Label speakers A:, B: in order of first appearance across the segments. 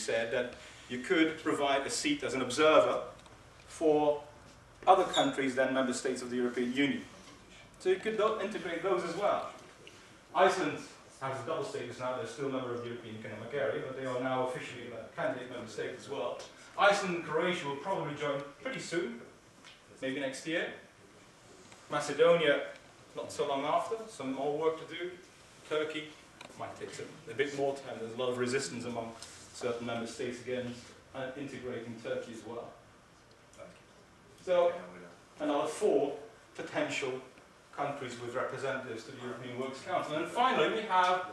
A: said that you could provide a seat as an observer for other countries than member states of the European Union. So you could integrate those as well. Iceland has a double status now. They're still a member of the European Economic Area, but they are now officially a candidate member state as well. Iceland and Croatia will probably join pretty soon, maybe next year. Macedonia, not so long after, some more work to do. Turkey might take a bit more time. There's a lot of resistance among certain member states against integrating Turkey as well. So, another 4 potential countries with representatives to the European Works Council. And finally, we have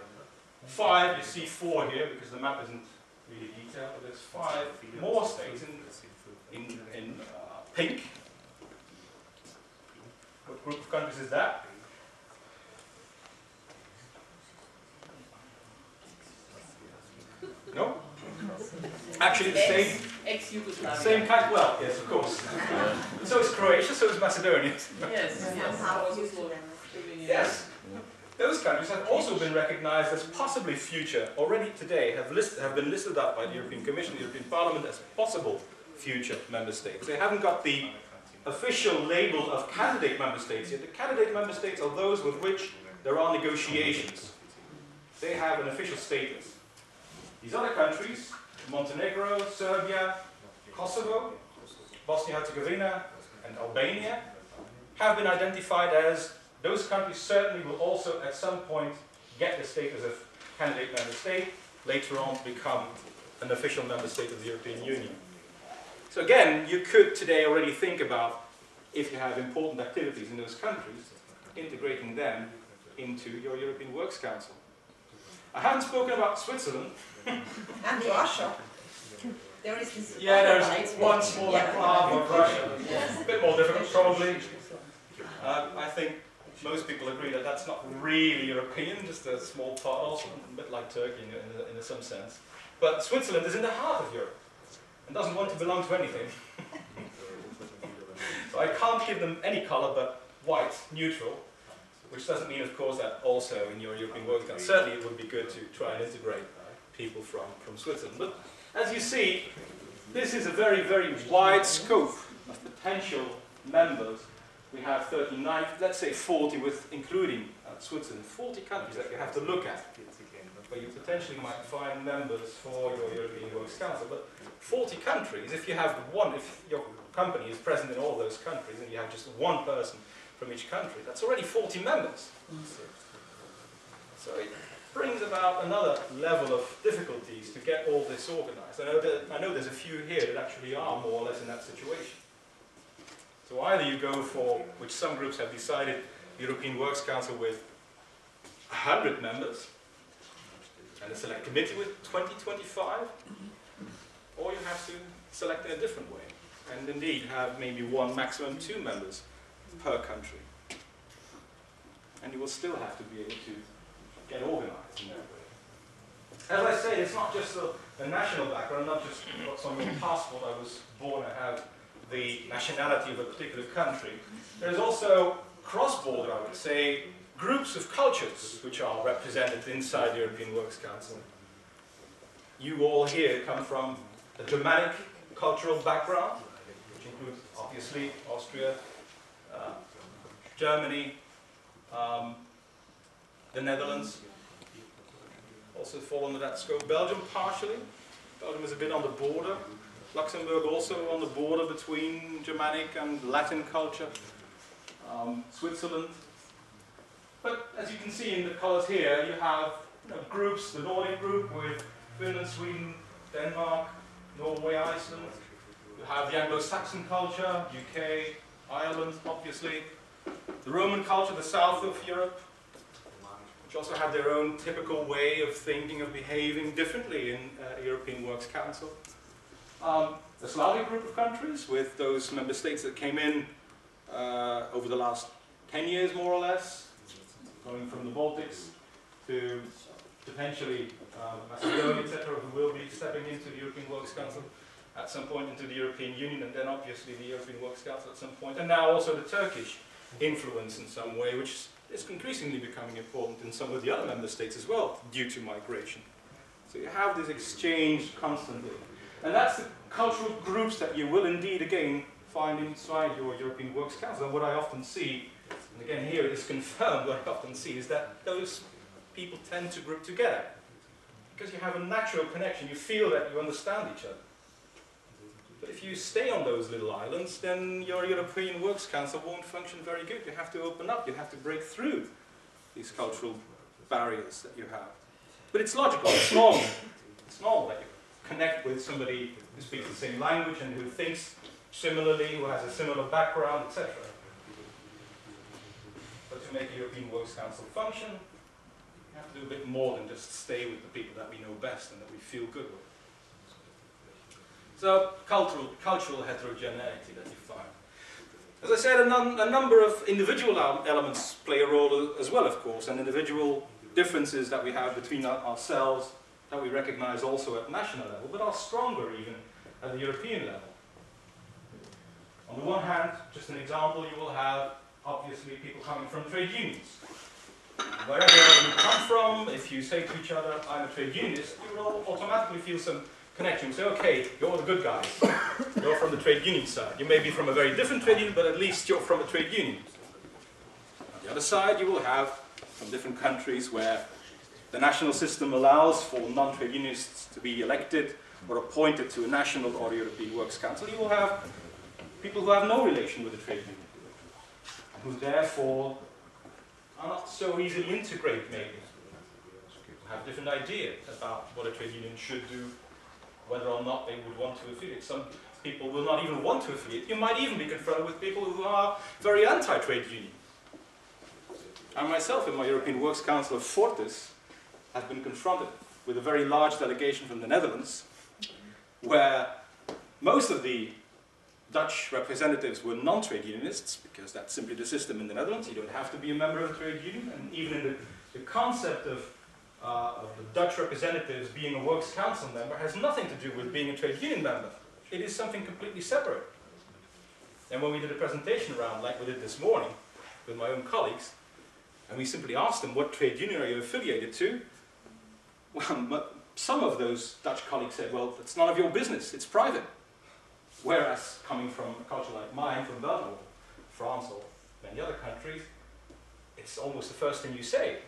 A: 5, you see 4 here, because the map isn't really detailed, but there's 5 more states in pink. What group of countries is that? No? Actually, the same kind. Well, yes, of course. So is Croatia, so is Macedonia.
B: Yes.
A: Yes. Those countries have also been recognized as possibly future, already today have been listed up by the European Commission, the European Parliament, as possible future member states. They haven't got the official label of candidate member states yet. The candidate member states are those with which there are negotiations. They have an official status. These other countries, Montenegro, Serbia, Kosovo, Bosnia-Herzegovina, and Albania, have been identified as those countries certainly will also at some point get the status of candidate member state, later on become an official member state of the European Union. So again, you could today already think about, if you have important activities in those countries, integrating them into your European Works Council. I haven't spoken about Switzerland.
C: And Russia. There is this
A: there is one smaller enclave of Russia.
C: Yes.
A: A bit more difficult, probably. I think most people agree that that's not really European, just a small part, also a bit like Turkey in some sense. But Switzerland is in the heart of Europe and doesn't want to belong to anything. So I can't give them any color but white, neutral, which doesn't mean, of course, that also in your European Works Council, certainly it would be good to try and integrate people from Switzerland. But as you see, this is a very, very wide scope of potential members. We have 39, let's say 40 with including Switzerland, 40 countries that you have to look at, where you potentially might find members for your European Works Council. But 40 countries, if you have one, if your company is present in all those countries and you have just one person from each country, that's already 40 members. So it brings about another level of difficulties to get all this organized. I know there's a few here that actually are more or less in that situation. So either you go for, which some groups have decided, European Works Council with 100 members, and a select committee with 20, 25, or you have to select in a different way, and indeed have maybe one, maximum 2 members per country. And you will still have to be able to get organized in that way. As I say, it's not just a national background, not just what's on your passport. I was born and have the nationality of a particular country. There's also cross-border, I would say, groups of cultures which are represented inside the European Works Council. You all here come from a Germanic cultural background, which includes obviously Austria, Germany, the Netherlands also fall under that scope. Belgium partially. Belgium is a bit on the border. Luxembourg also on the border between Germanic and Latin culture. Switzerland. But as you can see in the colours here, you have groups, the Nordic group with Finland, Sweden, Denmark, Norway, Iceland. You have the Anglo-Saxon culture, UK, Ireland, obviously. The Roman culture, the south of Europe, which also have their own typical way of thinking, of behaving differently in European Works Council. The Slavic group of countries, with those member states that came in over the last 10 years, more or less, going from the Baltics to potentially Macedonia, etc., who will be stepping into the European Works Council at some point, into the European Union, and then obviously the European Works Council at some point, and now also the Turkish influence in some way, which is increasingly becoming important in some of the other member states as well, due to migration. So you have this exchange constantly. And that's the cultural groups that you will indeed, again, find inside your European Works Council. And what I often see, and again here it is confirmed, what I often see is that those people tend to group together. Because you have a natural connection, you feel that you understand each other. But if you stay on those little islands, then your European Works Council won't function very good. You have to open up, you have to break through these cultural barriers that you have. But it's logical, it's normal. It's normal that you connect with somebody who speaks the same language and who thinks similarly, who has a similar background, etc. But to make a European Works Council function, you have to do a bit more than just stay with the people that we know best and that we feel good with. So, cultural heterogeneity that you find. As I said, a number of individual elements play a role as well, of course, and individual differences that we have between ourselves that we recognize also at national level, but are stronger even at the European level. On the one hand, just an example, you will have obviously people coming from trade unions. Wherever you come from, if you say to each other, I'm a trade unionist, you will automatically feel some connection. You say, okay, you're the good guys. You're from the trade union side. You may be from a very different trade union, but at least you're from a trade union. On the other side, you will have from different countries where the national system allows for non-trade unionists to be elected or appointed to a national or European Works Council. You will have people who have no relation with the trade union, and who therefore are not so easily integrated maybe, have different ideas about what a trade union should do, whether or not they would want to affiliate. Some people will not even want to affiliate. You might even be confronted with people who are very anti-trade union. I myself, in my European Works Council of Fortis, have been confronted with a very large delegation from the Netherlands, where most of the Dutch representatives were non-trade unionists, because that's simply the system in the Netherlands. You don't have to be a member of a trade union, and even in the concept of the Dutch representatives being a Works Council member has nothing to do with being a trade union member. It is something completely separate. And when we did a presentation round, like we did this morning, with my own colleagues, and we simply asked them, what trade union are you affiliated to? Well, some of those Dutch colleagues said, well, it's none of your business, it's private. Whereas, coming from a culture like mine, from Belgium, or France, or many other countries, it's almost the first thing you say.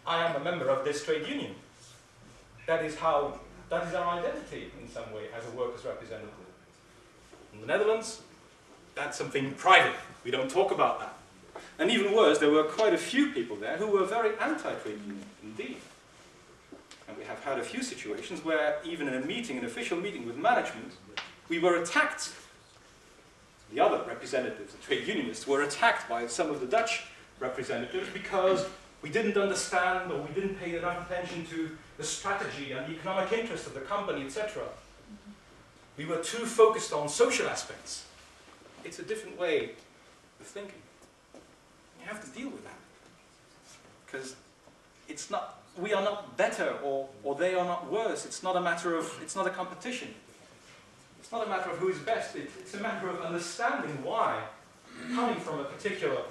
A: I am a member of this trade union. That is our identity, in some way, as a workers' representative. In the Netherlands, that's something private. We don't talk about that. And even worse, there were quite a few people there who were very anti-trade union, indeed. And we have had a few situations where, even in a meeting, an official meeting with management, we were attacked. The other representatives, the trade unionists, were attacked by some of the Dutch representatives because we didn't understand or we didn't pay enough attention to the strategy and the economic interest of the company, etc. We were too focused on social aspects. It's a different way of thinking. You have to deal with that. Because it's not, we are not better or they are not worse. It's not a matter of, it's not a competition. It's not a matter of who is best. It's a matter of understanding why, coming from a particular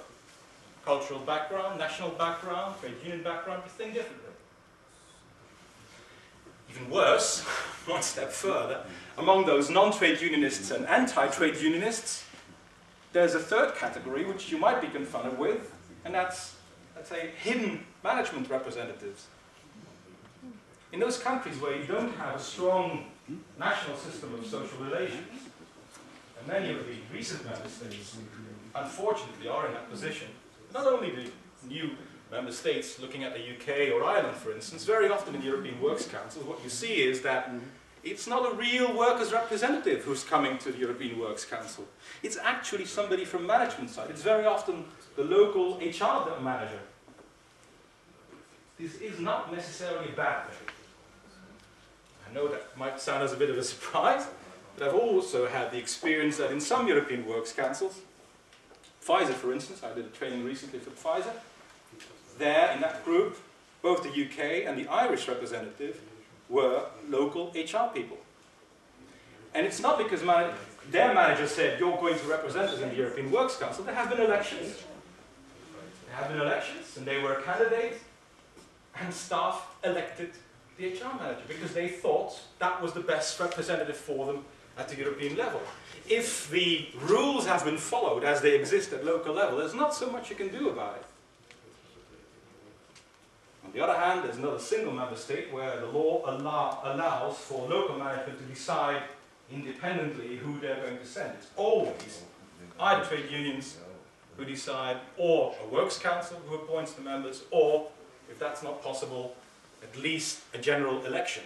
A: cultural background, national background, trade union background, you think differently. Even worse, one step further, among those non-trade unionists and anti-trade unionists, there's a third category which you might be confronted with, and that's, let's say, hidden management representatives. In those countries where you don't have a strong national system of social relations, and many of the recent member states, unfortunately, are in that position. Not only the new member states, looking at the UK or Ireland, for instance, very often in the European Works Council, what you see is that it's not a real workers' representative who's coming to the European Works Council. It's actually somebody from management side. It's very often the local HR manager. This is not necessarily a bad thing. I know that might sound as a bit of a surprise, but I've also had the experience that in some European Works Councils, Pfizer, for instance, I did a training recently for Pfizer. There, in that group, both the UK and the Irish representative were local HR people. And it's not because their manager said, you're going to represent us in the European Works Council. There have been elections. There have been elections, and they were a candidate and staff elected the HR manager, because they thought that was the best representative for them at the European level. If the rules have been followed as they exist at local level, there's not so much you can do about it. On the other hand, there's another single member state where the law allows for local management to decide independently who they're going to send. It's always either trade unions who decide, or a works council who appoints the members, or, if that's not possible, at least a general election.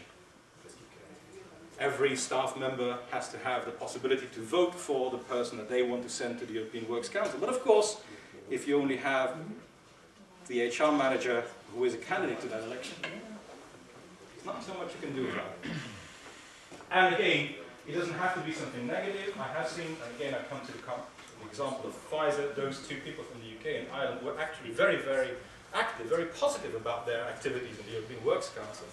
A: Every staff member has to have the possibility to vote for the person that they want to send to the European Works Council. But of course, if you only have the HR manager who is a candidate to that election, there's not so much you can do about it. And again, it doesn't have to be something negative. I have seen, and again I come to the example of Pfizer, those two people from the UK and Ireland were actually very, very active, very positive about their activities in the European Works Council.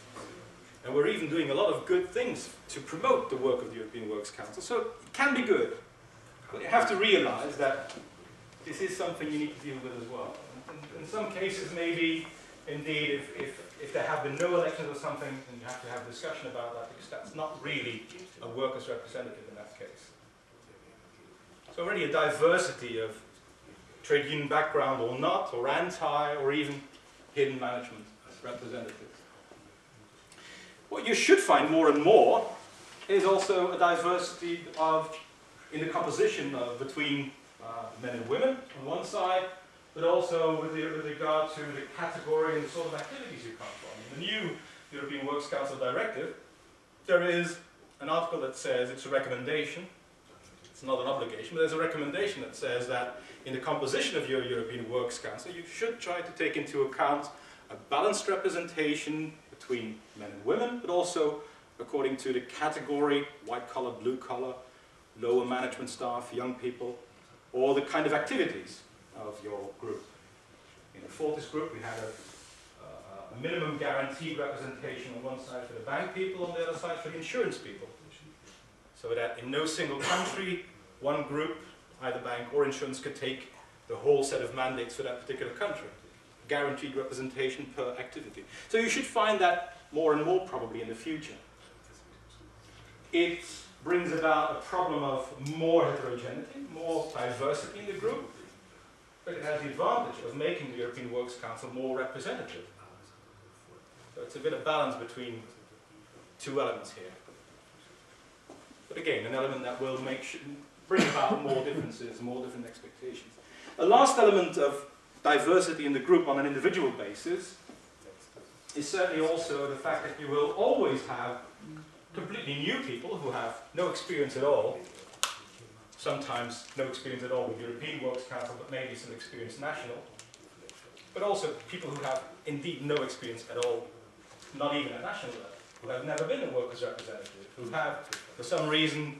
A: And we're even doing a lot of good things to promote the work of the European Works Council. So it can be good. But you have to realize that this is something you need to deal with as well. In some cases, maybe, indeed, if there have been no elections or something, then you have to have a discussion about that, because that's not really a workers' representative in that case. So already a diversity of trade union background or not, or anti, or even hidden management representatives. What you should find more and more is also a diversity in the composition between men and women on one side, but also with regard to the category and the sort of activities you come from. In the new European Works Council Directive, there is an article that says it's a recommendation. It's not an obligation, but there's a recommendation that says that in the composition of your European Works Council, you should try to take into account a balanced representation between men and women, but also according to the category, white collar, blue collar, lower management staff, young people, or the kind of activities of your group. In the Fortis group, we had a minimum guaranteed representation on one side for the bank people, on the other side for the insurance people. So that in no single country, one group, either bank or insurance, could take the whole set of mandates for that particular country. Guaranteed representation per activity. So you should find that more and more probably in the future. It brings about a problem of more heterogeneity, more diversity in the group, but it has the advantage of making the European Works Council more representative. So it's a bit of balance between two elements here. But again, an element that will bring about more differences, more different expectations. A last element of diversity in the group on an individual basis is certainly also the fact that you will always have completely new people who have no experience at all, sometimes no experience at all with European Works Council, but maybe some experience national, but also people who have indeed no experience at all, not even at national level, who have never been a workers' representative, who have, for some reason,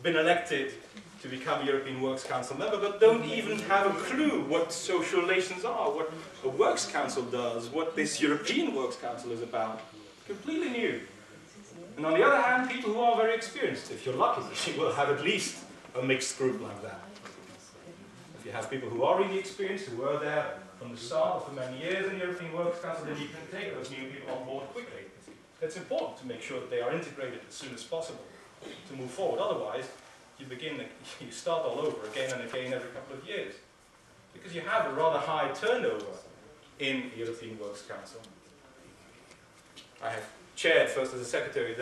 A: been elected to become a European Works Council member, but don't even have a clue what social relations are, what a Works Council does, what this European Works Council is about. Completely new. And on the other hand, people who are very experienced. If you're lucky, you will have at least a mixed group like that. If you have people who are really experienced, who were there from the start for many years in the European Works Council, then you can take those new people on board quickly. It's important to make sure that they are integrated as soon as possible to move forward. Otherwise, you start all over again and again every couple of years. Because you have a rather high turnover in the European Works Council. I have chaired first as a secretary,